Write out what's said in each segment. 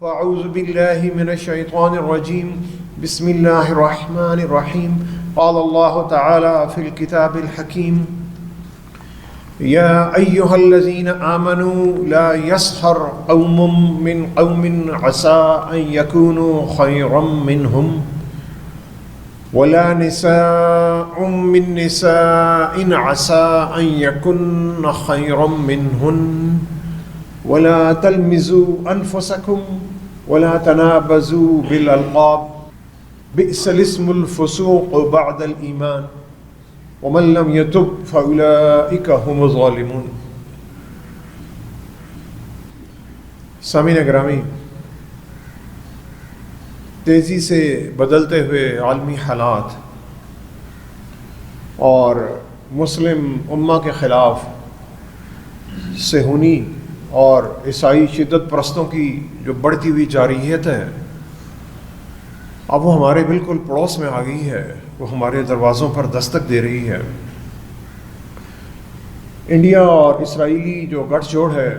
فاعوذ باللہ من الشیطان الرجیم بسم اللہ الرحمن الرحیم قال اللہ تعالی فی الکتاب الحکیم یا ایہا الذین آمنوا لا یسخر قوم من قوم عسى ان یکونوا خیرا منہم ولا نساء من نساء عسى ان یکن خیرا منہن ولا تلمزوا انفسکم ولا تنابزوا بالالقاب بئس الاسم الفسوق بعد الایمان ومن لم يتب فاولئک هم الظالمون۔ سامعین گرامی، تیزی سے بدلتے ہوئے عالمی حالات اور مسلم امہ کے خلاف صہیونی اور عیسائی شدت پرستوں کی جو بڑھتی ہوئی جارحیت ہے، اب وہ ہمارے بالکل پڑوس میں آ گئی ہے، وہ ہمارے دروازوں پر دستک دے رہی ہے۔ انڈیا اور اسرائیلی جو گٹھ جوڑ ہے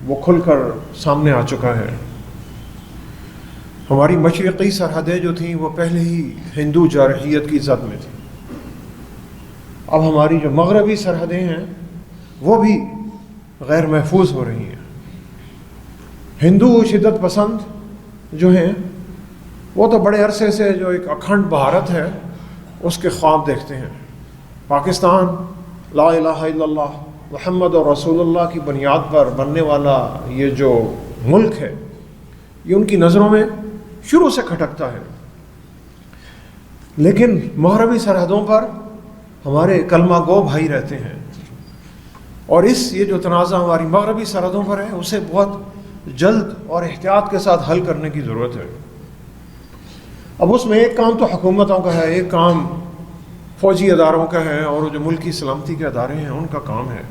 وہ کھل کر سامنے آ چکا ہے۔ ہماری مشرقی سرحدیں جو تھیں وہ پہلے ہی ہندو جارحیت کی زد میں تھیں، اب ہماری جو مغربی سرحدیں ہیں وہ بھی غیر محفوظ ہو رہی ہیں۔ ہندو شدت پسند جو ہیں وہ تو بڑے عرصے سے جو ایک اکھنڈ بھارت ہے اس کے خواب دیکھتے ہیں۔ پاکستان لا الہ الا اللہ محمد اور رسول اللہ کی بنیاد پر بننے والا یہ جو ملک ہے یہ ان کی نظروں میں شروع سے کھٹکتا ہے، لیکن مغربی سرحدوں پر ہمارے کلمہ گو بھائی رہتے ہیں، اور یہ جو تنازع ہماری مغربی سرحدوں پر ہے اسے بہت جلد اور احتیاط کے ساتھ حل کرنے کی ضرورت ہے۔ اب اس میں ایک کام تو حکومتوں کا ہے، ایک کام فوجی اداروں کا ہے، اور جو ملکی سلامتی کے ادارے ہیں ان کا کام ہے۔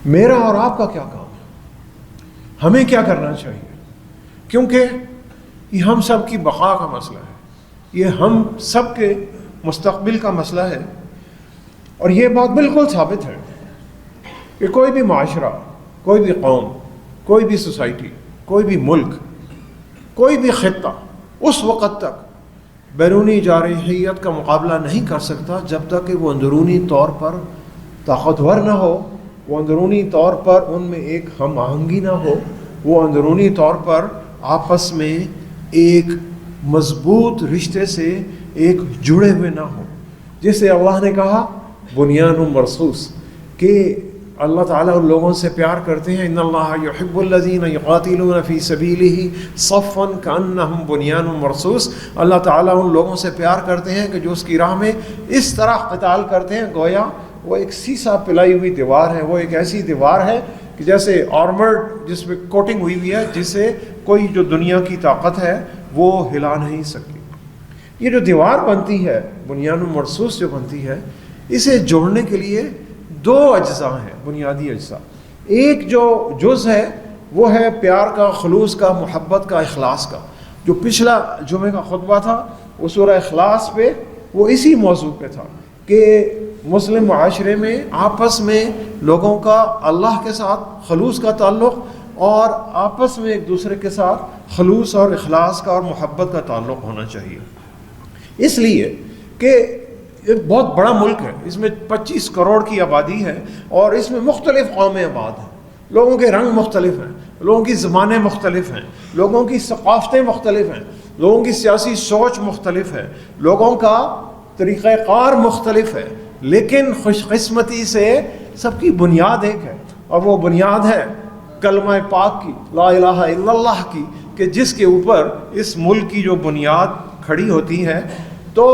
میرا اور آپ کا کیا کام ہے؟ ہمیں کیا کرنا چاہیے؟ کیونکہ یہ ہم سب کی بقا کا مسئلہ ہے، یہ ہم سب کے مستقبل کا مسئلہ ہے، اور یہ بات بالکل ثابت ہے کہ کوئی بھی معاشرہ، کوئی بھی قوم، کوئی بھی سوسائٹی، کوئی بھی ملک، کوئی بھی خطہ اس وقت تک بیرونی جارحیت کا مقابلہ نہیں کر سکتا جب تک کہ وہ اندرونی طور پر طاقتور نہ ہو، وہ اندرونی طور پر ان میں ایک ہم آہنگی نہ ہو، وہ اندرونی طور پر آپس میں ایک مضبوط رشتے سے ایک جڑے ہوئے نہ ہو، جسے اللہ نے کہا بنیان مرصوص، کہ اللہ تعالیٰ ان لوگوں سے پیار کرتے ہیں، ان اللہ یحب الذین یقاتلون فی سبیلہ صفا کانہم بنیان مرصوص۔ اللہ تعالیٰ ان لوگوں سے پیار کرتے ہیں کہ جو اس کی راہ میں اس طرح قتال کرتے ہیں گویا وہ ایک سیسا پلائی ہوئی دیوار ہے، وہ ایک ایسی دیوار ہے کہ جیسے آرمرڈ جس میں کوٹنگ ہوئی ہوئی ہے، جسے کوئی جو دنیا کی طاقت ہے وہ ہلا نہیں سکتی۔ یہ جو دیوار بنتی ہے، بنیان مرصوص جو بنتی ہے، اسے جوڑنے کے لیے دو اجزاء ہیں، بنیادی اجزاء۔ ایک جو جز ہے وہ ہے پیار کا، خلوص کا، محبت کا، اخلاص کا۔ جو پچھلا جمعے کا خطبہ تھا وہ سورہ اخلاص پہ، وہ اسی موضوع پہ تھا کہ مسلم معاشرے میں آپس میں لوگوں کا اللہ کے ساتھ خلوص کا تعلق اور آپس میں ایک دوسرے کے ساتھ خلوص اور اخلاص کا اور محبت کا تعلق ہونا چاہیے۔ اس لیے کہ ایک بہت بڑا ملک ہے، اس میں 25 کروڑ کی آبادی ہے، اور اس میں مختلف قومیں آباد ہیں، لوگوں کے رنگ مختلف ہیں، لوگوں کی زبانیں مختلف ہیں، لوگوں کی ثقافتیں مختلف ہیں، لوگوں کی سیاسی سوچ مختلف ہے، لوگوں کا طریقہ کار مختلف ہے، لیکن خوش قسمتی سے سب کی بنیاد ایک ہے، اور وہ بنیاد ہے کلمہ پاک کی، لا الہ الا اللہ کی، کہ جس کے اوپر اس ملک کی جو بنیاد کھڑی ہوتی ہے۔ تو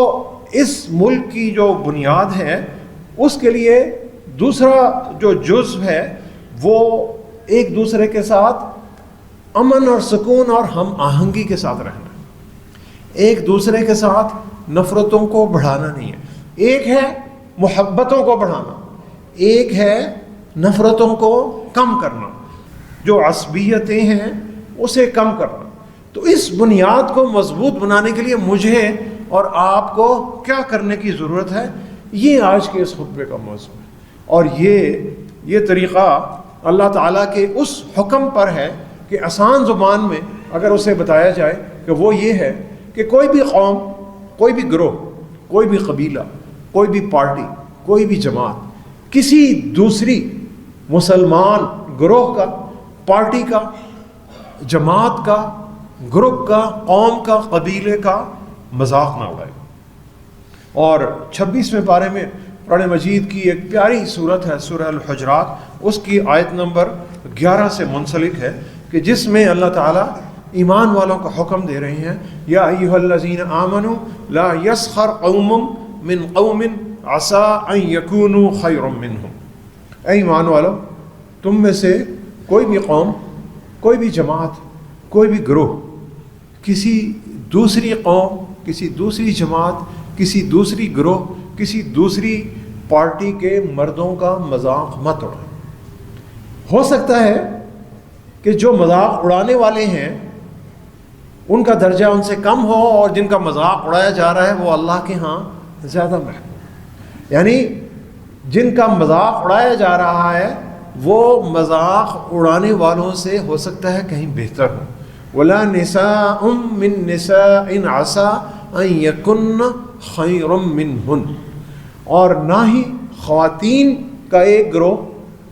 اس ملک کی جو بنیاد ہے اس کے لیے دوسرا جو جزو ہے وہ ایک دوسرے کے ساتھ امن اور سکون اور ہم آہنگی کے ساتھ رہنا، ایک دوسرے کے ساتھ نفرتوں کو بڑھانا نہیں ہے۔ ایک ہے محبتوں کو بڑھانا، ایک ہے نفرتوں کو کم کرنا، جو عصبیتیں ہیں اسے کم کرنا۔ تو اس بنیاد کو مضبوط بنانے کے لیے مجھے اور آپ کو کیا کرنے کی ضرورت ہے، یہ آج کے اس خطبے کا موضوع ہے، اور یہ طریقہ اللہ تعالیٰ کے اس حکم پر ہے کہ آسان زبان میں اگر اسے بتایا جائے کہ وہ یہ ہے کہ کوئی بھی قوم، کوئی بھی گروہ، کوئی بھی قبیلہ، کوئی بھی پارٹی، کوئی بھی جماعت کسی دوسری مسلمان گروہ کا، پارٹی کا، جماعت کا، گروپ کا، قوم کا، قبیلے کا مذاق نہ اڑائے۔ اور 26ویں پارے میں قرآن مجید کی ایک پیاری صورت ہے سورہ الحجرات، اس کی آیت نمبر 11 سے منسلک ہے کہ جس میں اللہ تعالیٰ ایمان والوں کو حکم دے رہے ہیں، یا ایھا الذین آمنوا لا یسخر قوم من قوم عسى ان یکونوا خیرا منہم۔ اے ایمان والو، تم میں سے کوئی بھی قوم، کوئی بھی جماعت، کوئی بھی گروہ کسی دوسری قوم، کسی دوسری جماعت، کسی دوسری گروہ، کسی دوسری پارٹی کے مردوں کا مذاق مت اڑائے۔ ہو سکتا ہے کہ جو مذاق اڑانے والے ہیں ان کا درجہ ان سے کم ہو، اور جن کا مذاق اڑایا جا رہا ہے وہ اللہ کے ہاں زیادہ محبوب، یعنی جن کا مذاق اڑایا جا رہا ہے وہ مذاق اڑانے والوں سے ہو سکتا ہے کہیں بہتر ہو۔ وَلَا نِسَاءٌ مِّن نِّسَاءٍ عَسَىٰ أَن يَكُنَّ خَيْرًا مِّنْهُنَّ، اور نہ ہی خواتین کا ایک گروہ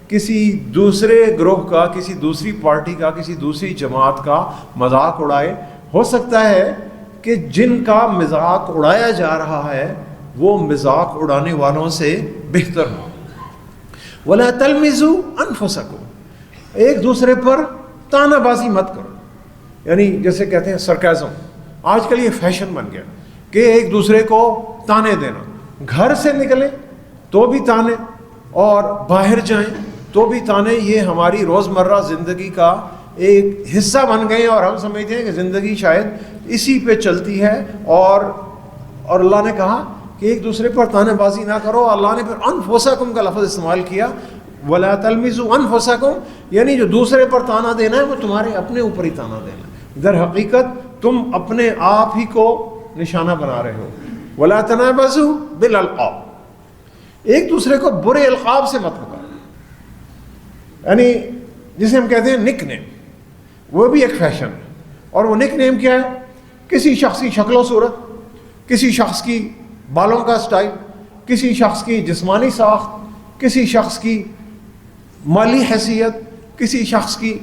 کسی دوسرے گروہ کا، کسی دوسری پارٹی کا، کسی دوسری جماعت کا مذاق اڑائے۔ ہو سکتا ہے کہ جن کا مذاق اڑایا جا رہا ہے وہ مذاق اڑانے والوں سے بہتر ہو۔ وَلَا تَلْمِزُوا أَنفُسَكُمْ، ایک دوسرے پر تانا بازی مت کرو، یعنی جیسے کہتے ہیں سرکیزم، آج کل یہ فیشن بن گیا کہ ایک دوسرے کو تانے دینا، گھر سے نکلیں تو بھی تانے اور باہر جائیں تو بھی تانے۔ یہ ہماری روزمرہ زندگی کا ایک حصہ بن گئے ہیں، اور ہم سمجھتے ہیں کہ زندگی شاید اسی پہ چلتی ہے، اور اللہ نے کہا کہ ایک دوسرے پر تانے بازی نہ کرو۔ اللہ نے پھر انفسکم کا لفظ استعمال کیا، ولا تلمزوا انفسکم، یعنی جو دوسرے پر تانا دینا ہے وہ تمہارے اپنے اوپر ہی تانا دینا ہے، در حقیقت تم اپنے آپ ہی کو نشانہ بنا رہے ہو۔ ولا تنابزوا بالالقاب، ایک دوسرے کو برے القاب سے مت پکارو، یعنی جسے ہم کہتے ہیں نک نیم، وہ بھی ایک فیشن ہے۔ اور وہ نک نیم کیا ہے؟ کسی شخص کی شکل و صورت، کسی شخص کی بالوں کا سٹائل، کسی شخص کی جسمانی ساخت، کسی شخص کی مالی حیثیت، کسی شخص کی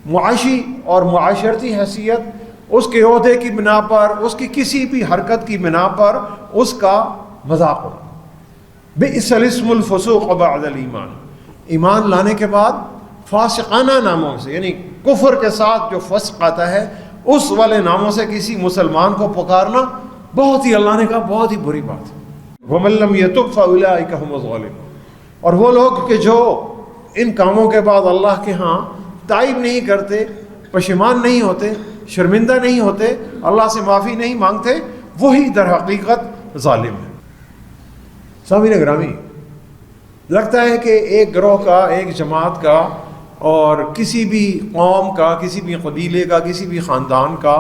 معاشی اور معاشرتی حیثیت، اس کے عہدے کی بنا پر، اس کی کسی بھی حرکت کی بنا پر اس کا مذاق اڑا۔ بئس الاسم الفسوق بعد الایمان، ایمان لانے کے بعد فاسقانہ ناموں سے، یعنی کفر کے ساتھ جو فسق آتا ہے اس والے ناموں سے کسی مسلمان کو پکارنا بہت ہی، اللہ نے کہا بہت ہی بری بات ہے۔ وَمَن لَّمْ يَتُبْ فَأُولَٰئِكَ هُمُ الظَّالِمُونَ، اور وہ لوگ کہ جو ان کاموں کے بعد اللہ کے ہاں تائب نہیں کرتے، پشیمان نہیں ہوتے، شرمندہ نہیں ہوتے، اللہ سے معافی نہیں مانگتے، وہی در حقیقت ظالم ہے۔ سامعین گرامی، لگتا ہے کہ ایک گروہ کا، ایک جماعت کا، اور کسی بھی قوم کا، کسی بھی قبیلے کا، کسی بھی خاندان کا،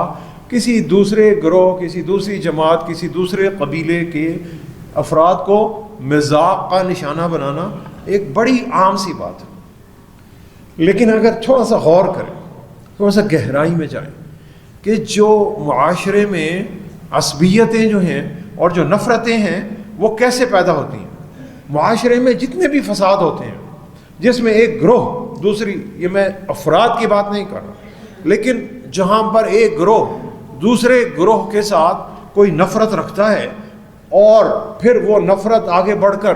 کسی دوسرے گروہ، کسی دوسری جماعت، کسی دوسرے قبیلے کے افراد کو مذاق کا نشانہ بنانا ایک بڑی عام سی بات ہے۔ لیکن اگر تھوڑا سا غور کریں، تھوڑا سا گہرائی میں جائیں کہ جو معاشرے میں عصبیتیں جو ہیں اور جو نفرتیں ہیں وہ کیسے پیدا ہوتی ہیں۔ معاشرے میں جتنے بھی فساد ہوتے ہیں جس میں ایک گروہ دوسری، یہ میں افراد کی بات نہیں کر رہا، لیکن جہاں پر ایک گروہ دوسرے گروہ کے ساتھ کوئی نفرت رکھتا ہے اور پھر وہ نفرت آگے بڑھ کر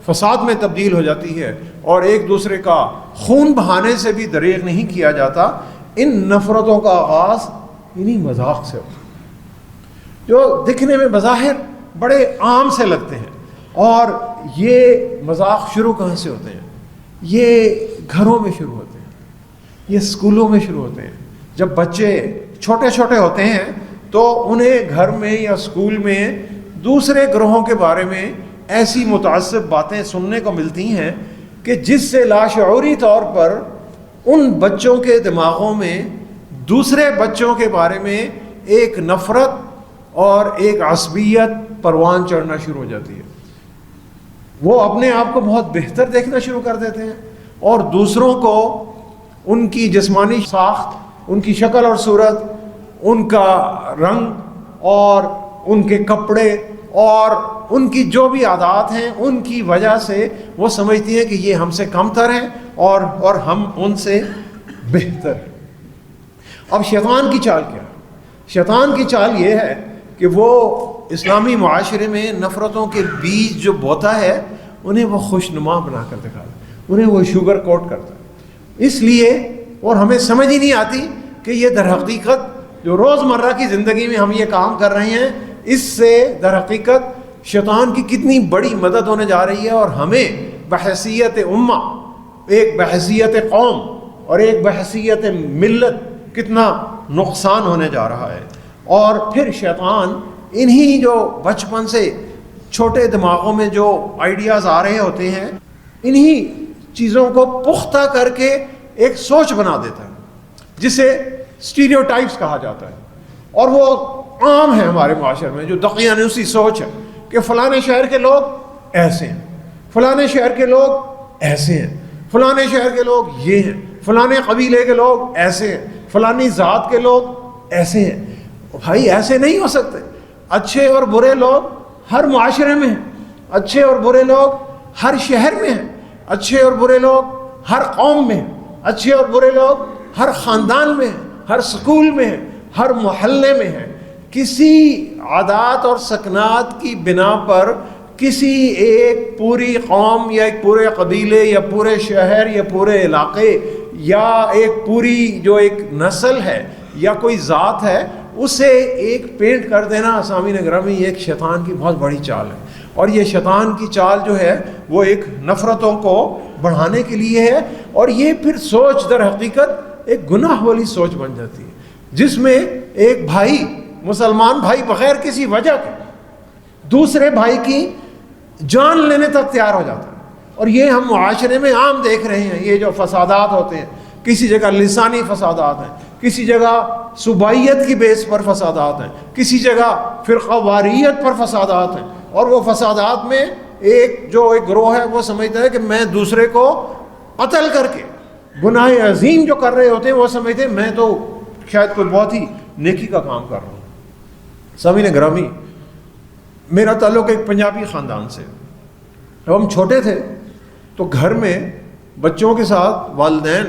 فساد میں تبدیل ہو جاتی ہے اور ایک دوسرے کا خون بہانے سے بھی دریغ نہیں کیا جاتا، ان نفرتوں کا آغاز انہی مذاق سے ہوتا ہے جو دکھنے میں بظاہر بڑے عام سے لگتے ہیں۔ اور یہ مذاق شروع کہاں سے ہوتے ہیں؟ یہ گھروں میں شروع ہوتے ہیں، یہ اسکولوں میں شروع ہوتے ہیں۔ جب بچے چھوٹے چھوٹے ہوتے ہیں تو انہیں گھر میں یا اسکول میں دوسرے گروہوں کے بارے میں ایسی متعصب باتیں سننے کو ملتی ہیں کہ جس سے لاشعوری طور پر ان بچوں کے دماغوں میں دوسرے بچوں کے بارے میں ایک نفرت اور ایک عصبیت پروان چڑھنا شروع ہو جاتی ہے۔ وہ اپنے آپ کو بہت بہتر دیکھنا شروع کر دیتے ہیں اور دوسروں کو ان کی جسمانی ساخت، ان کی شکل اور صورت، ان کا رنگ اور ان کے کپڑے اور ان کی جو بھی عادات ہیں، ان کی وجہ سے وہ سمجھتی ہیں کہ یہ ہم سے کم تر ہیں اور ہم ان سے بہتر ہیں۔ اب شیطان کی چال کیا ہے؟ شیطان کی چال یہ ہے کہ وہ اسلامی معاشرے میں نفرتوں کے بیج جو بوتا ہے انہیں وہ خوشنما بنا کر دکھاتا ہے، انہیں وہ شوگر کوٹ کرتا ہے۔ اس لیے اور ہمیں سمجھ ہی نہیں آتی کہ یہ در حقیقت جو روزمرہ کی زندگی میں ہم یہ کام کر رہے ہیں، اس سے در حقیقت شیطان کی کتنی بڑی مدد ہونے جا رہی ہے، اور ہمیں بحیثیت امہ، ایک بحیثیت قوم اور ایک بحیثیت ملت کتنا نقصان ہونے جا رہا ہے۔ اور پھر شیطان انہی جو بچپن سے چھوٹے دماغوں میں جو آئیڈیاز آ رہے ہوتے ہیں، انہی چیزوں کو پختہ کر کے ایک سوچ بنا دیتا ہے جسے اسٹیریوٹائپس کہا جاتا ہے، اور وہ عام ہے ہمارے معاشرے میں، جو دقیانوسی سوچ ہے کہ فلانے شہر کے لوگ ایسے ہیں، فلانے شہر کے لوگ ایسے ہیں، فلانے شہر کے لوگ یہ ہیں، فلانے قبیلے کے لوگ ایسے ہیں، فلانی ذات کے لوگ ایسے ہیں۔ بھائی ایسے نہیں ہو سکتے۔ اچھے اور برے لوگ ہر معاشرے میں ہیں، اچھے اور برے لوگ ہر شہر میں ہیں، اچھے اور برے لوگ ہر قوم میں ہیں، اچھے اور برے لوگ ہر خاندان میں ہیں، ہر سکول میں ہیں، ہر محلے میں ہیں۔ کسی عادات اور سکنات کی بنا پر کسی ایک پوری قوم یا ایک پورے قبیلے یا پورے شہر یا پورے علاقے یا ایک پوری جو ایک نسل ہے یا کوئی ذات ہے، اسے ایک پینٹ کر دینا سامعین گرامی ایک شیطان کی بہت بڑی چال ہے۔ اور یہ شیطان کی چال جو ہے وہ ایک نفرتوں کو بڑھانے کے لیے ہے، اور یہ پھر سوچ در حقیقت ایک گناہ والی سوچ بن جاتی ہے، جس میں ایک بھائی، مسلمان بھائی، بغیر کسی وجہ کے دوسرے بھائی کی جان لینے تک تیار ہو جاتا ہے۔ اور یہ ہم معاشرے میں عام دیکھ رہے ہیں، یہ جو فسادات ہوتے ہیں، کسی جگہ لسانی فسادات ہیں، کسی جگہ صوبائیت کی بیس پر فسادات ہیں، کسی جگہ فرقہ واریت پر فسادات ہیں، اور وہ فسادات میں ایک گروہ ہے وہ سمجھتا ہے کہ میں دوسرے کو قتل کر کے گناہ عظیم جو کر رہے ہوتے ہیں وہ سمجھتے ہیں میں تو شاید کوئی بہت ہی نیکی کا کام کر رہا ہوں۔ سامعین گرامی، میرا تعلق ایک پنجابی خاندان سے۔ جب ہم چھوٹے تھے تو گھر میں بچوں کے ساتھ والدین،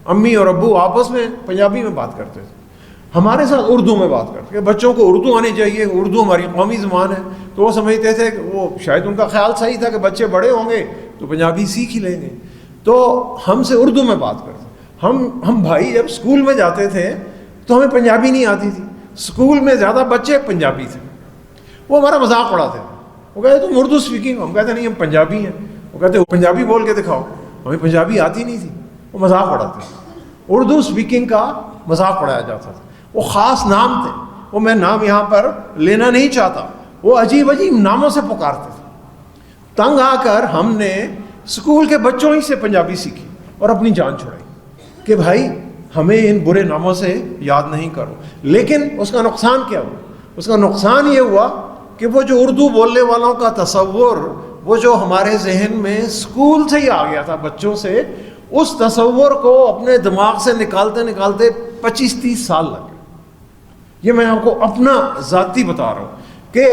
امی اور ابو آپس میں پنجابی میں بات کرتے تھے، ہمارے ساتھ اردو میں بات کرتے تھے۔ بچوں کو اردو آنی چاہیے، اردو ہماری قومی زبان ہے، تو وہ سمجھتے تھے کہ وہ شاید ان کا خیال صحیح تھا کہ بچے بڑے ہوں گے تو پنجابی سیکھ ہی لیں گے، تو ہم سے اردو میں بات کرتے۔ ہم بھائی جب اسکول میں جاتے تھے تو ہمیں پنجابی نہیں آتی تھی، اسکول میں زیادہ بچے پنجابی تھے، وہ ہمارا مذاق اڑاتے تھے، وہ کہتے تم اردو اسپیکنگ، ہم کہتے نہیں ہم پنجابی ہیں، وہ کہتے پنجابی بول کے دکھاؤ، ہمیں پنجابی آتی نہیں تھی، وہ مذاق اڑاتے تھے۔ اردو اسپیکنگ کا مذاق اڑایا جاتا تھا، وہ خاص نام تھے، وہ میں نام یہاں پر لینا نہیں چاہتا، وہ عجیب عجیب ناموں سے پکارتے تھے۔ تنگ آ کر ہم نے اسکول کے بچوں ہی سے پنجابی سیکھی اور اپنی جان چھڑائی کہ بھائی ہمیں ان برے ناموں سے یاد نہیں کرو۔ لیکن اس کا نقصان کیا ہوا؟ اس کا نقصان یہ ہوا کہ وہ جو اردو بولنے والوں کا تصور، وہ جو ہمارے ذہن میں اسکول سے ہی آ گیا تھا بچوں سے، اس تصور کو اپنے دماغ سے نکالتے نکالتے 25-30 سال لگ گئے۔ یہ میں آپ کو اپنا ذاتی بتا رہا ہوں کہ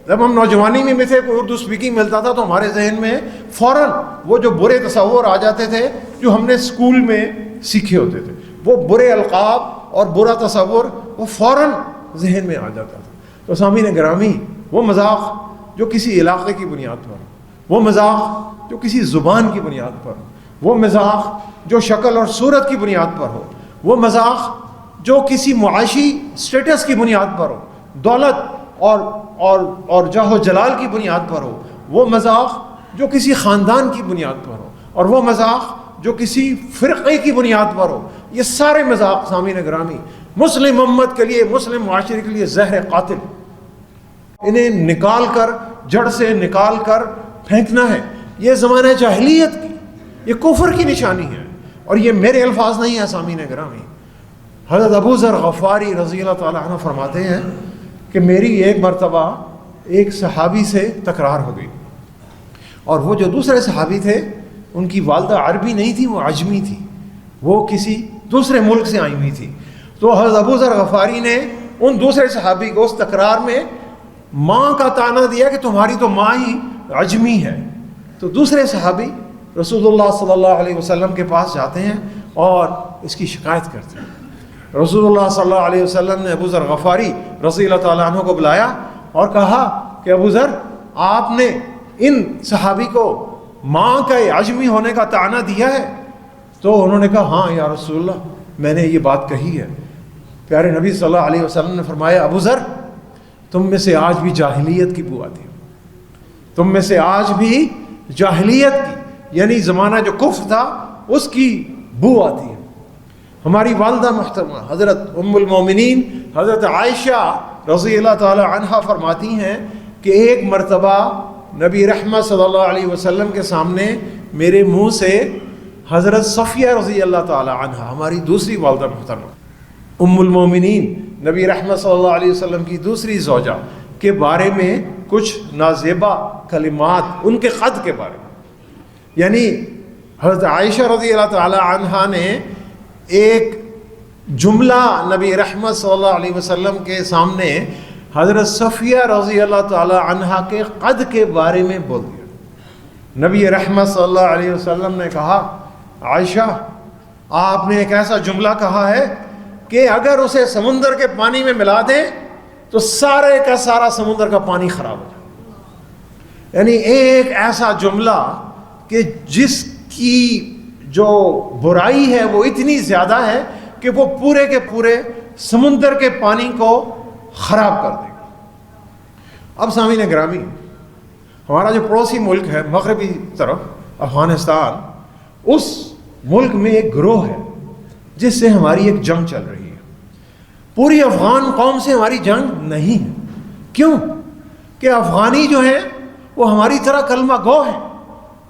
جب ہم نوجوانی میں تھے، کوئی اردو اسپیکنگ ملتا تھا تو ہمارے ذہن میں فوراً وہ جو برے تصور آ جاتے تھے جو ہم نے اسکول میں سیکھے ہوتے تھے، وہ برے القاب اور برا تصور وہ فوراً ذہن میں آ جاتا تھا۔ تو سامعین گرامی، وہ مذاق جو کسی علاقے کی بنیاد پر ہو، وہ مذاق جو کسی زبان کی بنیاد پر ہو، وہ مذاق جو شکل اور صورت کی بنیاد پر ہو، وہ مذاق جو کسی معاشی سٹیٹس کی بنیاد پر ہو، دولت اور جاہ و جلال کی بنیاد پر ہو، وہ مذاق جو کسی خاندان کی بنیاد پر ہو، اور وہ مذاق جو کسی فرقے کی بنیاد پر ہو، یہ سارے مذاق سامعین گرامی مسلم امت کے لیے، مسلم معاشرے کے لیے زہر قاتل۔ انہیں نکال کر، جڑ سے نکال کر پھینکنا ہے۔ یہ زمانہ جاہلیت کی، یہ کفر کی نشانی ہے، اور یہ میرے الفاظ نہیں ہیں سامعین گرامی۔ حضرت ابو ذر غفاری رضی اللہ تعالیٰ عنہ فرماتے ہیں کہ میری ایک مرتبہ ایک صحابی سے تکرار ہو گئی، اور وہ جو دوسرے صحابی تھے ان کی والدہ عربی نہیں تھی، وہ عجمی تھی، وہ کسی دوسرے ملک سے آئی ہوئی تھی، تو حضرت ابو ذر غفاری نے ان دوسرے صحابی کو اس تکرار میں ماں کا طعنہ دیا کہ تمہاری تو ماں ہی عجمی ہے. تو دوسرے صحابی رسول اللہ صلی اللہ علیہ وسلم کے پاس جاتے ہیں اور اس کی شکایت کرتے ہیں. رسول اللہ صلی اللہ علیہ وسلم نے ابو ذر غفاری رضی اللہ تعالیٰ عنہ کو بلایا اور کہا کہ ابو ذر، آپ نے ان صحابی کو ماں کا عجمی ہونے کا طعنہ دیا ہے؟ تو انہوں نے کہا ہاں یا رسول اللہ، میں نے یہ بات کہی ہے. پیارے نبی صلی اللہ علیہ وسلم نے فرمایا ابو ذر، تم میں سے آج بھی جاہلیت کی بو آتی ہے، تم میں سے آج بھی جاہلیت کی، یعنی زمانہ جو کفر تھا اس کی بو آتی ہے. ہماری والدہ محترمہ حضرت ام المومنین حضرت عائشہ رضی اللہ تعالی عنہا فرماتی ہیں کہ ایک مرتبہ نبی رحمت صلی اللہ علیہ وسلم کے سامنے میرے منہ سے حضرت صفیہ رضی اللہ تعالی عنہا، ہماری دوسری والدہ محترمہ ام المومنین نبی رحمت صلی اللہ علیہ وسلم کی دوسری زوجہ کے بارے میں کچھ نازیبا کلمات، ان کے قد کے بارے میں، یعنی حضرت عائشہ رضی اللہ تعالی عنہا نے ایک جملہ نبی رحمت صلی اللہ علیہ وسلم کے سامنے حضرت صفیہ رضی اللہ تعالی عنہا کے قد کے بارے میں بول دیا. نبی رحمت صلی اللہ علیہ وسلم نے کہا عائشہ، آپ نے ایک ایسا جملہ کہا ہے کہ اگر اسے سمندر کے پانی میں ملا دیں تو سارے کا سارا سمندر کا پانی خراب ہو جائے. یعنی ایک ایسا جملہ کہ جس کی جو برائی ہے وہ اتنی زیادہ ہے کہ وہ پورے کے پورے سمندر کے پانی کو خراب کر دے گا. اب سامعین گرامی، ہمارا جو پڑوسی ملک ہے مغربی طرف افغانستان، اس ملک میں ایک گروہ ہے جس سے ہماری ایک جنگ چل رہی ہے. پوری افغان قوم سے ہماری جنگ نہیں ہے. کیوں؟ کہ افغانی جو ہیں وہ ہماری طرح کلمہ گو ہیں،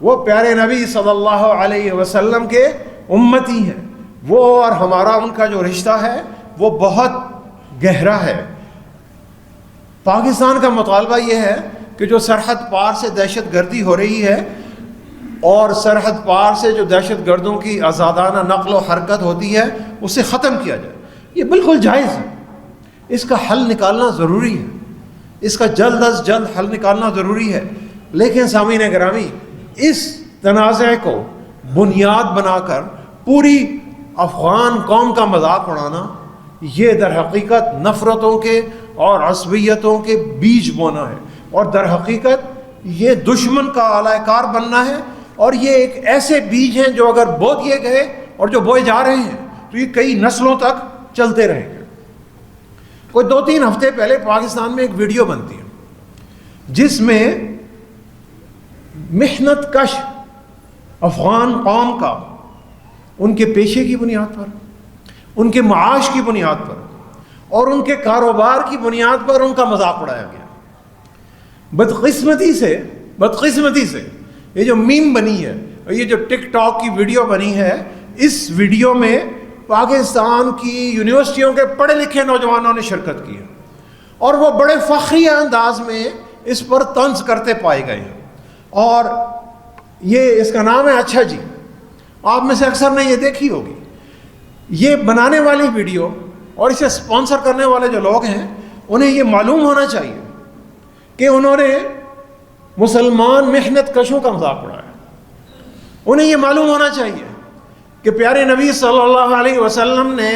وہ پیارے نبی صلی اللہ علیہ وسلم کے امتی ہیں. وہ اور ہمارا ان کا جو رشتہ ہے وہ بہت گہرا ہے. پاکستان کا مطالبہ یہ ہے کہ جو سرحد پار سے دہشت گردی ہو رہی ہے اور سرحد پار سے جو دہشت گردوں کی آزادانہ نقل و حرکت ہوتی ہے اسے ختم کیا جائے. یہ بالکل جائز ہے، اس کا حل نکالنا ضروری ہے، اس کا جلد از جلد حل نکالنا ضروری ہے. لیکن سامعین گرامی، اس تنازع کو بنیاد بنا کر پوری افغان قوم کا مذاق اڑانا، یہ در حقیقت نفرتوں کے اور عصبیتوں کے بیج بونا ہے، اور در حقیقت یہ دشمن کا اعلی کار بننا ہے. اور یہ ایک ایسے بیج ہیں جو اگر بو دیے گئے اور جو بوئے جا رہے ہیں تو یہ کئی نسلوں تک چلتے رہیں گے. کوئی 2-3 ہفتے پہلے پاکستان میں ایک ویڈیو بنتی ہے جس میں محنت کش افغان قوم کا ان کے پیشے کی بنیاد پر، ان کے معاش کی بنیاد پر اور ان کے کاروبار کی بنیاد پر ان کا مذاق اڑایا گیا. بدقسمتی سے یہ جو میم بنی ہے، یہ جو ٹک ٹاک کی ویڈیو بنی ہے، اس ویڈیو میں پاکستان کی یونیورسٹیوں کے پڑھے لکھے نوجوانوں نے شرکت کی ہے اور وہ بڑے فخریہ انداز میں اس پر طنز کرتے پائے گئے ہیں. اور یہ اس کا نام ہے اچھا جی. آپ میں سے اکثر نے یہ دیکھی ہوگی. یہ بنانے والی ویڈیو اور اسے سپانسر کرنے والے جو لوگ ہیں انہیں یہ معلوم ہونا چاہیے کہ انہوں نے مسلمان محنت کشوں کا مذاق اڑایا. انہیں یہ معلوم ہونا چاہیے کہ پیارے نبی صلی اللہ علیہ وسلم نے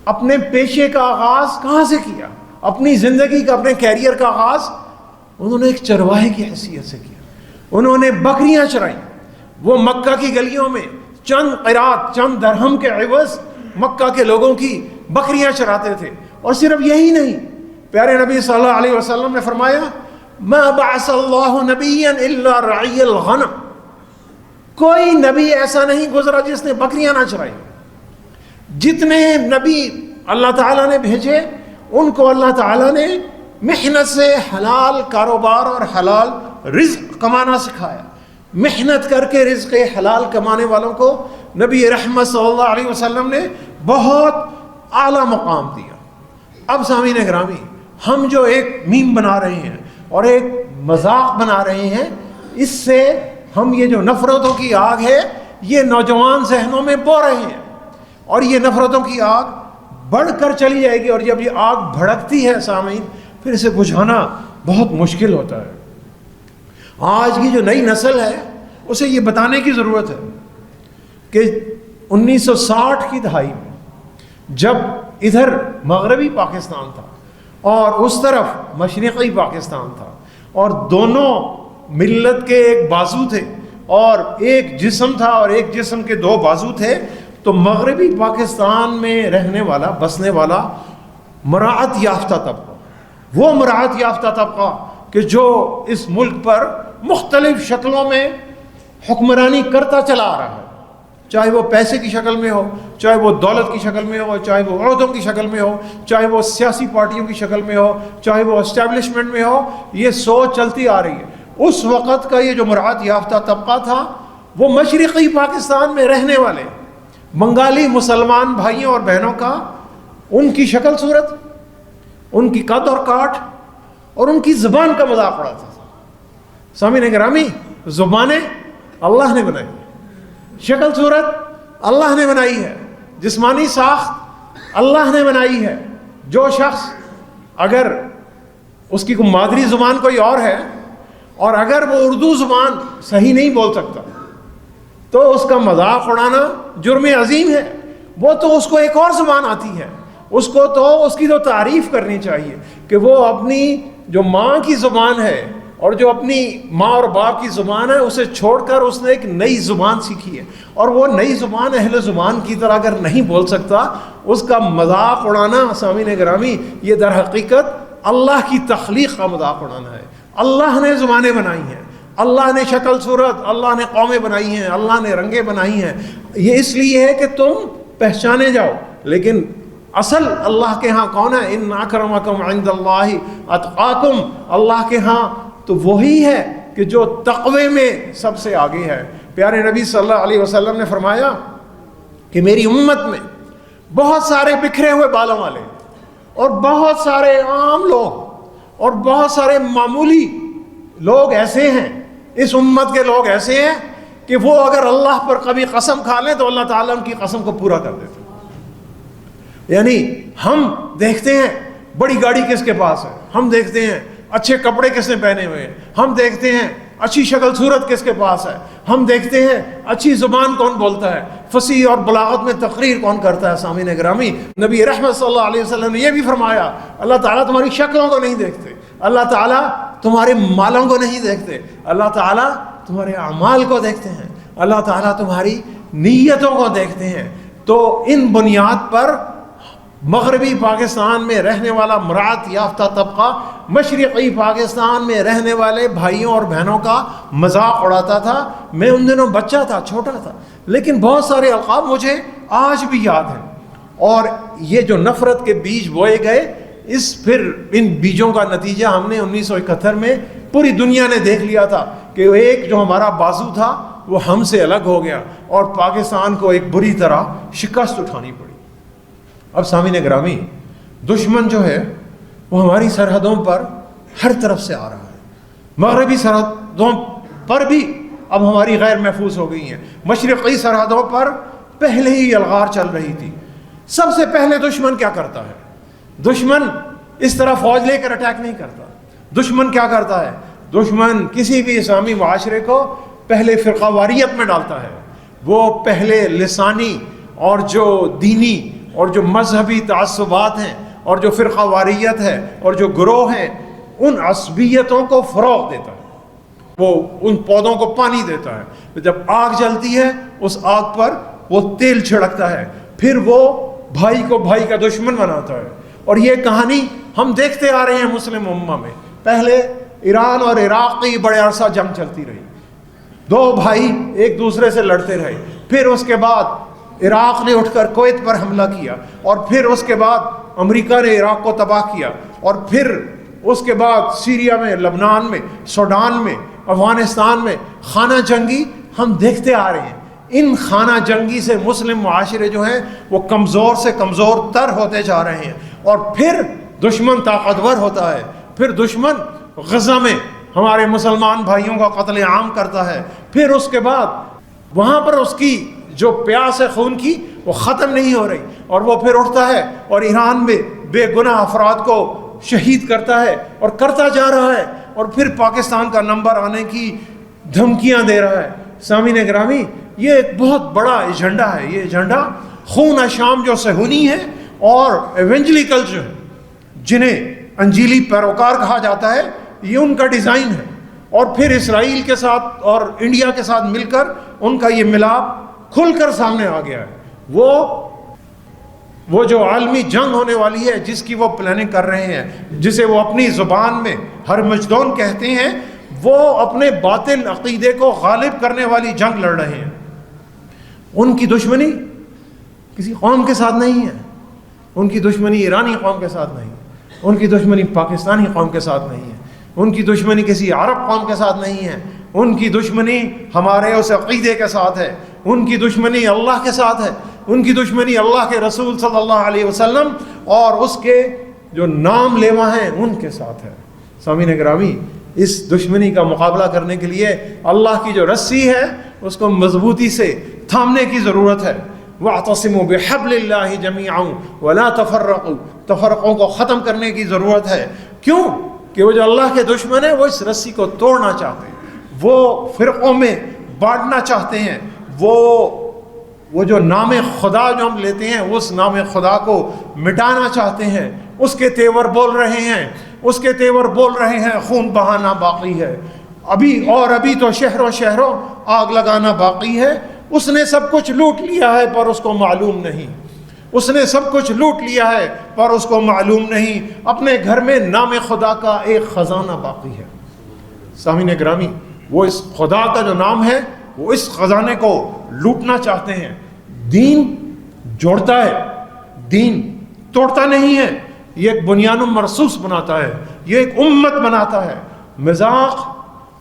اپنے پیشے کا آغاز کہاں سے کیا، اپنی زندگی کا، اپنے کیریئر کا آغاز انہوں نے ایک چرواہے کی حیثیت سے کیا. انہوں نے بکریاں چرائیں. وہ مکہ کی گلیوں میں چند قرات، چند درہم کے عوض مکہ کے لوگوں کی بکریاں چراتے تھے. اور صرف یہی نہیں، پیارے نبی صلی اللہ علیہ وسلم نے فرمایا ما بعث اللہ نبیا الا رعی الغنم. کوئی نبی ایسا نہیں گزرا جس نے بکریاں نہ چرائی. جتنے نبی اللہ تعالیٰ نے بھیجے ان کو اللہ تعالیٰ نے محنت سے حلال کاروبار اور حلال رزق کمانا سکھایا. محنت کر کے رزق حلال کمانے والوں کو نبی رحمت صلی اللہ علیہ وسلم نے بہت اعلیٰ مقام دیا. اب سامعین گرامی، ہم جو ایک میم بنا رہے ہیں اور ایک مذاق بنا رہے ہیں، اس سے ہم یہ جو نفرتوں کی آگ ہے یہ نوجوان ذہنوں میں بو رہے ہیں، اور یہ نفرتوں کی آگ بڑھ کر چلی جائے گی، اور جب یہ آگ بھڑکتی ہے سامعین پھر اسے بجھانا بہت مشکل ہوتا ہے۔ آج کی جو نئی نسل ہے اسے یہ بتانے کی ضرورت ہے کہ 1960 کی دہائی میں جب ادھر مغربی پاکستان تھا اور اس طرف مشرقی پاکستان تھا، اور دونوں ملت کے ایک بازو تھے اور ایک جسم تھا، اور ایک جسم کے دو بازو تھے، تو مغربی پاکستان میں رہنے والا، بسنے والا مراعات یافتہ طبقہ، وہ مراعات یافتہ طبقہ کہ جو اس ملک پر مختلف شکلوں میں حکمرانی کرتا چلا آ رہا ہے، چاہے وہ پیسے کی شکل میں ہو، چاہے وہ دولت کی شکل میں ہو، چاہے وہ عہدوں کی شکل میں ہو، چاہے وہ سیاسی پارٹیوں کی شکل میں ہو، چاہے وہ اسٹیبلشمنٹ میں ہو، یہ سوچ چلتی آ رہی ہے۔ اس وقت کا یہ جو مراعات یافتہ طبقہ تھا وہ مشرقی پاکستان میں رہنے والے بنگالی مسلمان بھائیوں اور بہنوں کا، ان کی شکل صورت، ان کی قد اور کاٹ اور ان کی زبان کا مذاق اڑاتا تھا۔ سامعین گرامی، زبانیں اللہ نے بنائی، شکل صورت اللہ نے بنائی ہے، جسمانی ساخت اللہ نے بنائی ہے۔ جو شخص اگر اس کی کوئی مادری زبان کوئی اور ہے اور اگر وہ اردو زبان صحیح نہیں بول سکتا تو اس کا مذاق اڑانا جرم عظیم ہے۔ وہ تو اس کو ایک اور زبان آتی ہے، اس کو تو اس کی تو تعریف کرنی چاہیے کہ وہ اپنی جو ماں کی زبان ہے اور جو اپنی ماں اور باپ کی زبان ہے اسے چھوڑ کر اس نے ایک نئی زبان سیکھی ہے، اور وہ نئی زبان اہل زبان کی طرح اگر نہیں بول سکتا، اس کا مذاق اڑانا سامعین گرامی یہ در حقیقت اللہ کی تخلیق کا مذاق اڑانا ہے۔ اللہ نے زبانیں بنائی ہیں، اللہ نے شکل صورت، اللہ نے قومیں بنائی ہیں، اللہ نے رنگیں بنائی ہیں، یہ اس لیے ہے کہ تم پہچانے جاؤ، لیکن اصل اللہ کے ہاں کون ہے؟ ان اکرمکم عند اللہ اتقاکم، اللہ کے ہاں تو وہی ہے کہ جو تقوی میں سب سے آگے ہے۔ پیارے نبی صلی اللہ علیہ وسلم نے فرمایا کہ میری امت میں بہت سارے بکھرے ہوئے بالوں والے اور بہت سارے عام لوگ اور بہت سارے معمولی لوگ ایسے ہیں، اس امت کے لوگ ایسے ہیں کہ وہ اگر اللہ پر کبھی قسم کھا لیں تو اللہ تعالیٰ ان کی قسم کو پورا کر دیتے ہیں۔ یعنی ہم دیکھتے ہیں بڑی گاڑی کس کے پاس ہے، ہم دیکھتے ہیں اچھے کپڑے کس نے پہنے ہوئے ہیں، ہم دیکھتے ہیں اچھی شکل صورت کس کے پاس ہے، ہم دیکھتے ہیں اچھی زبان کون بولتا ہے، فصیح اور بلاغت میں تقریر کون کرتا ہے۔ سامعین گرامی، نبی رحمت صلی اللہ علیہ وسلم نے یہ بھی فرمایا اللہ تعالیٰ تمہاری شکلوں کو نہیں دیکھتے، اللہ تعالیٰ تمہارے مالوں کو نہیں دیکھتے، اللہ تعالیٰ تمہارے اعمال کو دیکھتے ہیں، اللہ تعالیٰ تمہاری نیتوں کو دیکھتے ہیں۔ تو ان بنیاد پر مغربی پاکستان میں رہنے والا مراعات یافتہ طبقہ مشرقی پاکستان میں رہنے والے بھائیوں اور بہنوں کا مذاق اڑاتا تھا۔ میں ان دنوں بچہ تھا، چھوٹا تھا، لیکن بہت سارے القاب مجھے آج بھی یاد ہیں، اور یہ جو نفرت کے بیج بوئے گئے، پھر ان بیجوں کا نتیجہ ہم نے 1971 میں پوری دنیا نے دیکھ لیا تھا کہ ایک جو ہمارا بازو تھا وہ ہم سے الگ ہو گیا اور پاکستان کو ایک بری طرح شکست اٹھانی پڑی۔ اب سامعین گرامی، دشمن جو ہے وہ ہماری سرحدوں پر ہر طرف سے آ رہا ہے۔ مغربی سرحدوں پر بھی اب ہماری غیر محفوظ ہو گئی ہیں، مشرقی سرحدوں پر پہلے ہی الغار چل رہی تھی۔ سب سے پہلے دشمن کیا کرتا ہے؟ دشمن اس طرح فوج لے کر اٹیک نہیں کرتا۔ دشمن کیا کرتا ہے؟ دشمن کسی بھی اسلامی معاشرے کو پہلے فرقہ واریت میں ڈالتا ہے، وہ پہلے لسانی اور جو دینی اور جو مذہبی تعصبات ہیں اور جو فرقہ واریت ہے اور جو گروہ ہیں ان عصبیتوں کو فروغ دیتا ہے، وہ ان پودوں کو پانی دیتا ہے۔ جب آگ جلتی ہے اس آگ پر وہ تیل چھڑکتا ہے، پھر وہ بھائی کو بھائی کا دشمن بناتا ہے۔ اور یہ کہانی ہم دیکھتے آ رہے ہیں مسلم امہ میں۔ پہلے ایران اور عراق کی بڑے عرصہ جنگ چلتی رہی، دو بھائی ایک دوسرے سے لڑتے رہے، پھر اس کے بعد عراق نے اٹھ کر کویت پر حملہ کیا، اور پھر اس کے بعد امریکہ نے عراق کو تباہ کیا، اور پھر اس کے بعد سیریا میں، لبنان میں، سوڈان میں، افغانستان میں خانہ جنگی ہم دیکھتے آ رہے ہیں۔ ان خانہ جنگی سے مسلم معاشرے جو ہیں وہ کمزور سے کمزور تر ہوتے جا رہے ہیں، اور پھر دشمن طاقتور ہوتا ہے، پھر دشمن غزہ میں ہمارے مسلمان بھائیوں کا قتل عام کرتا ہے، پھر اس کے بعد وہاں پر اس کی جو پیاس ہے خون کی وہ ختم نہیں ہو رہی، اور وہ پھر اٹھتا ہے اور ایران میں بے گناہ افراد کو شہید کرتا ہے اور کرتا جا رہا ہے، اور پھر پاکستان کا نمبر آنے کی دھمکیاں دے رہا ہے۔ سامعین گرامی، یہ ایک بہت بڑا ایجنڈا ہے۔ یہ ایجنڈا خون شام جو صہیونی ہے اور ایونجلیکل جو ہے، جنہیں انجیلی پیروکار کہا جاتا ہے، یہ ان کا ڈیزائن ہے، اور پھر اسرائیل کے ساتھ اور انڈیا کے ساتھ مل کر ان کا یہ ملاپ کھل کر سامنے آ گیا ہے۔ وہ جو عالمی جنگ ہونے والی ہے، جس کی وہ پلاننگ کر رہے ہیں، جسے وہ اپنی زبان میں ہرمجدون کہتے ہیں، وہ اپنے باطل عقیدے کو غالب کرنے والی جنگ لڑ رہے ہیں۔ ان کی دشمنی کسی قوم کے ساتھ نہیں ہے، ان کی دشمنی ایرانی قوم کے ساتھ نہیں ہے، ان کی دشمنی پاکستانی قوم کے ساتھ نہیں ہے، ان کی دشمنی کسی عرب قوم کے ساتھ نہیں ہے، ان کی دشمنی ہمارے اس عقیدے کے ساتھ ہے، ان کی دشمنی اللہ کے ساتھ ہے، ان کی دشمنی اللہ کے رسول صلی اللہ علیہ وسلم اور اس کے جو نام لیوا ہیں ان کے ساتھ ہے۔ سامعین گرامی، اس دشمنی کا مقابلہ کرنے کے لیے اللہ کی جو رسی ہے اس کو مضبوطی سے تھامنے کی ضرورت ہے۔ وَاعْتَصِمُوا بِحَبْلِ اللَّهِ جَمِيعًا وَلَا تَفَرَّقُوا، تفرقوں کو ختم کرنے کی ضرورت ہے۔ کیوں؟ کہ وہ جو اللہ کے دشمن ہیں وہ اس رسی کو توڑنا چاہتے ہیں، وہ فرقوں میں بانٹنا چاہتے ہیں، وہ جو نام خدا جو ہم لیتے ہیں اس نام خدا کو مٹانا چاہتے ہیں، اس کے تیور بول رہے ہیں، اس کے تیور بول رہے ہیں خون بہانا باقی ہے، ابھی تو شہروں آگ لگانا باقی ہے۔ اس نے سب کچھ لوٹ لیا ہے پر اس کو معلوم نہیں، اس نے سب کچھ لوٹ لیا ہے پر اس کو معلوم نہیں، اپنے گھر میں نام خدا کا ایک خزانہ باقی ہے۔ سامعین گرامی، وہ اس خدا کا جو نام ہے وہ اس خزانے کو لوٹنا چاہتے ہیں۔ دین جوڑتا ہے، دین توڑتا نہیں ہے، یہ ایک بنیان مرصوص بناتا ہے، یہ ایک امت بناتا ہے۔ مذاق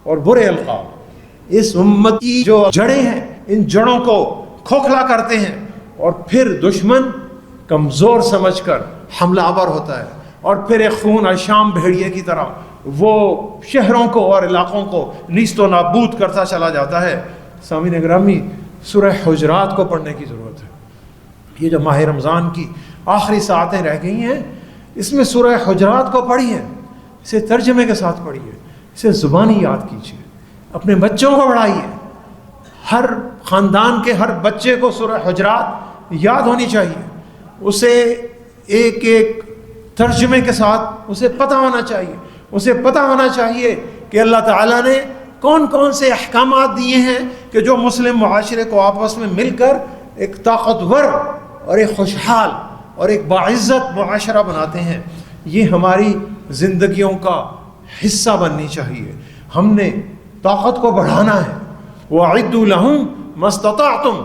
اور برے القاب اس امت کی جو جڑیں ہیں، ان جڑوں کو کھوکھلا کرتے ہیں، اور پھر دشمن کمزور سمجھ کر حملہ آور ہوتا ہے، اور پھر ایک خون شام بھیڑیے کی طرح وہ شہروں کو اور علاقوں کو نیست و نابود کرتا چلا جاتا ہے۔ سامعین گرامی، سورہ حجرات کو پڑھنے کی ضرورت ہے۔ یہ جو ماہ رمضان کی آخری ساعتیں رہ گئی ہیں، اس میں سورہ حجرات کو پڑھیے، اسے ترجمے کے ساتھ پڑھیے، اسے زبانی یاد کیجیے، اپنے بچوں کو پڑھائیے۔ ہر خاندان کے ہر بچے کو سورہ حجرات یاد ہونی چاہیے، اسے ایک ایک ترجمے کے ساتھ اسے پتہ ہونا چاہیے، اسے پتہ ہونا چاہیے کہ اللہ تعالیٰ نے کون کون سے احکامات دیے ہیں کہ جو مسلم معاشرے کو آپس میں مل کر ایک طاقتور اور ایک خوشحال اور ایک باعزت معاشرہ بناتے ہیں۔ یہ ہماری زندگیوں کا حصہ بننی چاہیے۔ ہم نے طاقت کو بڑھانا ہے۔ وَأَعِدُّوا لَهُم مَا اسْتَطَعْتُم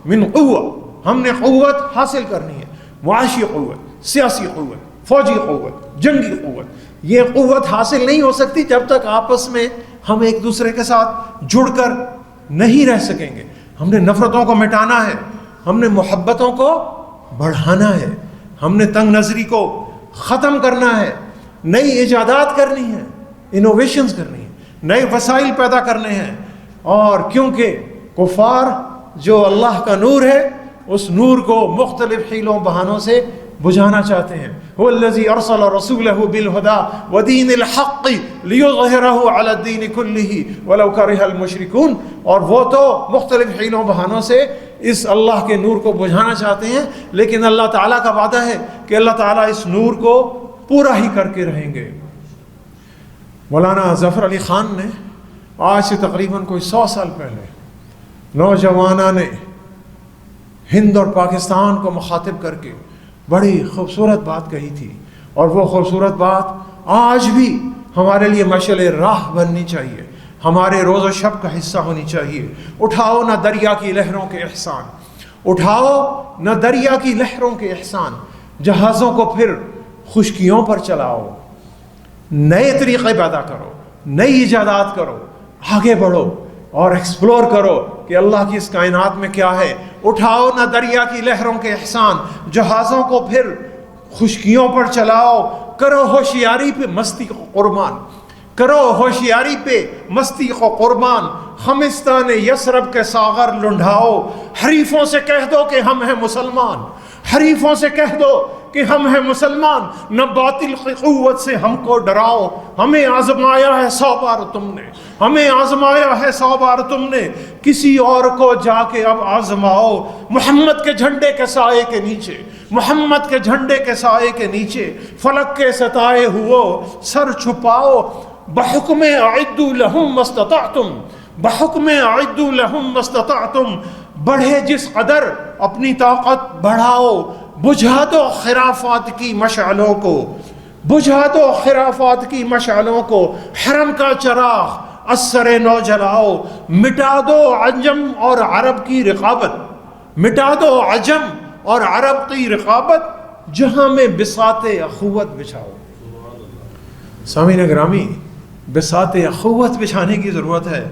مِّن قُوَّةٍ، ہم نے قوت حاصل کرنی ہے، معاشی قوت، سیاسی قوت، فوجی قوت، جنگی قوت۔ یہ قوت حاصل نہیں ہو سکتی جب تک آپس میں ہم ایک دوسرے کے ساتھ جڑ کر نہیں رہ سکیں گے۔ ہم نے نفرتوں کو مٹانا ہے، ہم نے محبتوں کو بڑھانا ہے، ہم نے تنگ نظری کو ختم کرنا ہے، نئی ایجادات کرنی ہے، انوویشنز کرنی ہے، نئے وسائل پیدا کرنے ہیں۔ اور کیونکہ کفار جو اللہ کا نور ہے اس نور کو مختلف حیلوں بہانوں سے بجھانا چاہتے ہیں۔ هو الذي ارسل رسوله بالهدى ودين الحق ليظهره على الدين كله ولو كره المشركون، اور وہ تو مختلف حیلوں بہانوں سے اس اللہ کے نور کو بجھانا چاہتے ہیں، لیکن اللہ تعالیٰ کا وعدہ ہے کہ اللہ تعالیٰ اس نور کو پورا ہی کر کے رہیں گے۔ مولانا ظفر علی خان نے آج سے تقریباً کوئی 100 سال پہلے نوجوانوں نے ہند اور پاکستان کو مخاطب کر کے بڑی خوبصورت بات کہی تھی، اور وہ خوبصورت بات آج بھی ہمارے لیے مشعل راہ بننی چاہیے، ہمارے روز و شب کا حصہ ہونی چاہیے۔ اٹھاؤ نہ دریا کی لہروں کے احسان، اٹھاؤ نہ دریا کی لہروں کے احسان، جہازوں کو پھر خشکیوں پر چلاؤ، نئے طریقے پیدا کرو، نئی ایجادات کرو، آگے بڑھو اور ایکسپلور کرو کہ اللہ کی اس کائنات میں کیا ہے۔ اٹھاؤ نہ دریا کی لہروں کے احسان، جہازوں کو پھر خشکیوں پر چلاؤ، کرو ہوشیاری پہ مستی کو قربان، کرو ہوشیاری پہ مستی کو قربان، خمستان یثرب کے ساغر لنڈھاؤ، حریفوں سے کہہ دو کہ ہم ہیں مسلمان، حریفوں سے کہہ دو کہ ہم ہیں مسلمان، نہ باطل کی قوت سے ہم کو ڈراؤ، ہمیں آزمایا ہے 100 بار تم نے، ہمیں آزمایا ہے 100 بار تم نے، کسی اور کو جا کے اب آزماؤ۔ محمد کے جھنڈے کے سائے کے نیچے، محمد کے جھنڈے کے سائے کے نیچے فلک کے ستائے ہو سر چھپاؤ۔ بحکم اعدوا لہم ما استطعتم، بحکم اعدوا لہم ما استطعتم، بڑھے جس قدر اپنی طاقت بڑھاؤ، بجھا دو خرافات کی مشعلوں کو، بجھا دو خرافات کی مشعلوں کو، حرم کا چراغ اثر نو جلاؤ، مٹا دو عجم اور عرب کی رقابت، مٹا دو عجم اور عرب کی رقابت، جہاں میں بساط اخوت بچھاؤ۔ سامعین گرامی، بساط اخوت بچھانے کی ضرورت ہے،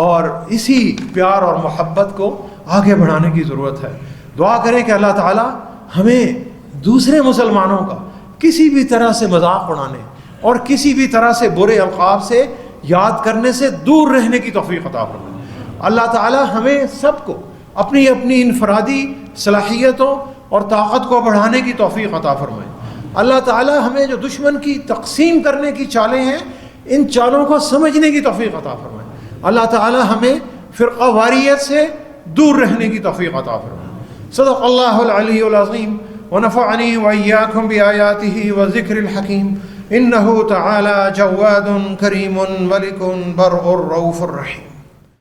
اور اسی پیار اور محبت کو آگے بڑھانے کی ضرورت ہے۔ دعا کریں کہ اللہ تعالی ہمیں دوسرے مسلمانوں کا کسی بھی طرح سے مذاق اڑانے اور کسی بھی طرح سے برے القاب سے یاد کرنے سے دور رہنے کی توفیق عطا فرمائے۔ اللہ تعالی ہمیں سب کو اپنی اپنی انفرادی صلاحیتوں اور طاقت کو بڑھانے کی توفیق عطا فرمائے۔ اللہ تعالی ہمیں جو دشمن کی تقسیم کرنے کی چالیں ہیں، ان چالوں کو سمجھنے کی توفیق عطا فرمائے۔ اللہ تعالی ہمیں فرقہ واریت سے دور رہنے کی توفیق عطا فرمائے۔ صدق اللہ العلی العظیم، ونفعنی وإیاکم بآیاتہ وذکر الحکیم، انہ تعالی جواد کریم ملک بر الرؤوف الرحیم۔